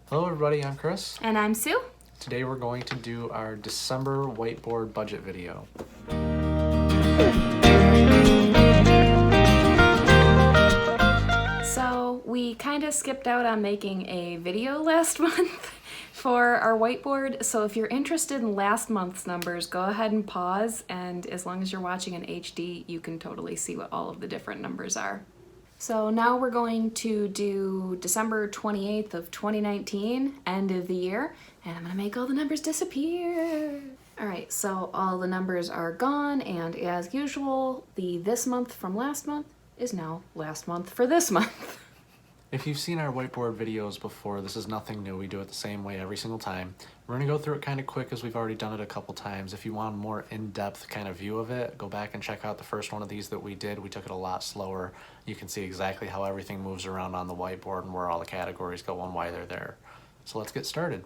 Hello everybody, I'm Chris. And I'm Sue. Today we're going to do our December whiteboard budget video. So we kind of skipped out on making a video last month for our whiteboard. So if you're interested in last month's numbers, go ahead and pause. And as long as you're watching in HD, you can totally see what all of the different numbers are. So now we're going to do December 28th of 2019, end of the year, and I'm gonna make all the numbers disappear. All right, so all the numbers are gone, and as usual, the this month from last month is now last month for this month. If you've seen our whiteboard videos before, this is nothing new. We do it the same way every single time. We're gonna go through it kind of quick as we've already done it a couple times. If you want a more in-depth kind of view of it, go back and check out the first one of these that we did. We took it a lot slower. You can see exactly how everything moves around on the whiteboard and where all the categories go and why they're there. So let's get started.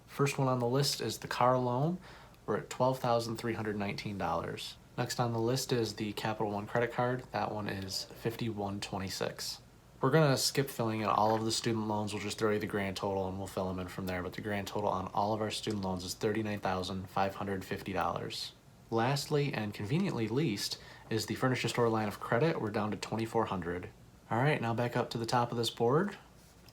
First one on the list is the car loan. We're at $12,319. Next on the list is the Capital One credit card. That one is $51.26. We're gonna skip filling in all of the student loans. We'll just throw you the grand total and we'll fill them in from there. But the grand total on all of our student loans is $39,550. Lastly, and conveniently least, is the furniture store line of credit. We're down to $2,400. All right, now back up to the top of this board.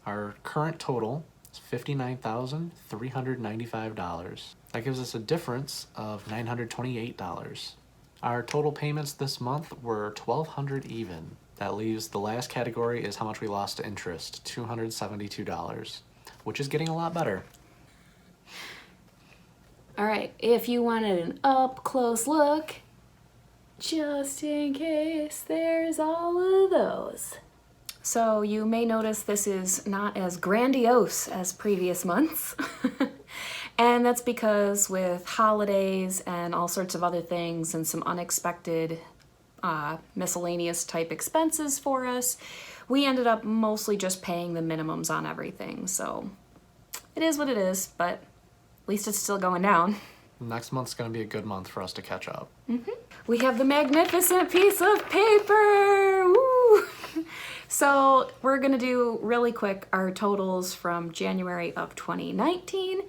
Our current total is $59,395. That gives us a difference of $928. Our total payments this month were $1,200 even. That leaves the last category is how much we lost to interest, $272, which is getting a lot better. All right, if you wanted an up-close look, just in case there's all of those. So you may notice this is not as grandiose as previous months. And that's because with holidays and all sorts of other things and some unexpected miscellaneous type expenses for us, we ended up mostly just paying the minimums on everything. So it is what it is, but at least it's still going down. Next month's going to be a good month for us to catch up. We have the magnificent piece of paper! Woo! So we're going to do really quick our totals from January of 2019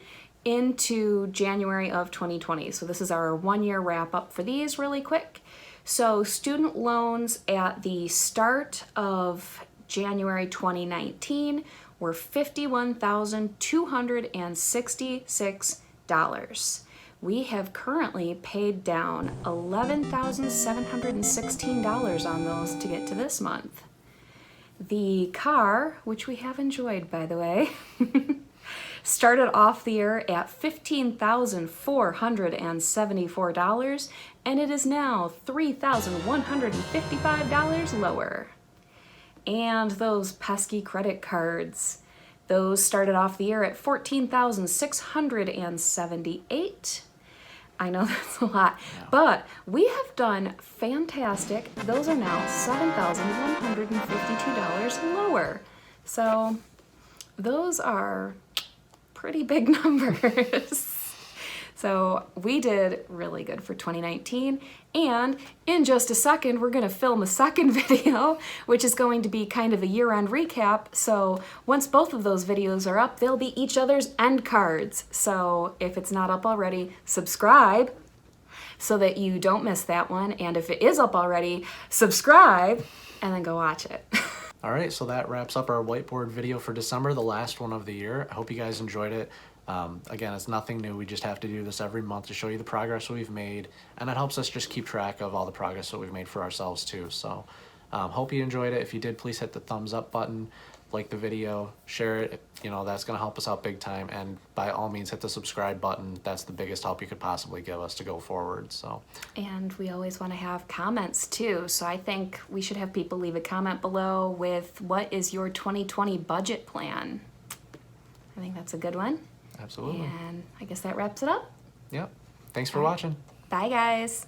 into January of 2020. So this is our 1 year wrap up for these really quick. So student loans at the start of January 2019 were $51,266. We have currently paid down $11,716 on those to get to this month. The car, which we have enjoyed by the way, started off the year at $15,474, and it is now $3,155 lower. And those pesky credit cards, those started off the year at $14,678. I know that's a lot, but we have done fantastic. Those are now $7,152 lower. So those are pretty big numbers. So we did really good for 2019, and in just a second we're going to film a second video, which is going to be kind of a year-end recap. So once both of those videos are up, they'll be each other's end cards. So if it's not up already, subscribe so that you don't miss that one, and if it is up already, subscribe and then go watch it. All right, so that wraps up our whiteboard video for December, the last one of the year. I hope you guys enjoyed it. Again, it's nothing new. We just have to do this every month to show you the progress we've made, and it helps us just keep track of all the progress that we've made for ourselves too. So hope you enjoyed it. If you did, please hit the thumbs up button, like the video, share it. You know, that's going to help us out big time, and by all means hit the subscribe button. That's the biggest help you could possibly give us to go forward. So, and we always want to have comments too, so I think we should have people leave a comment below with what is your 2020 budget plan. I think that's a good one. Absolutely. And I guess that wraps it up. Yep. Thanks for watching. Bye guys.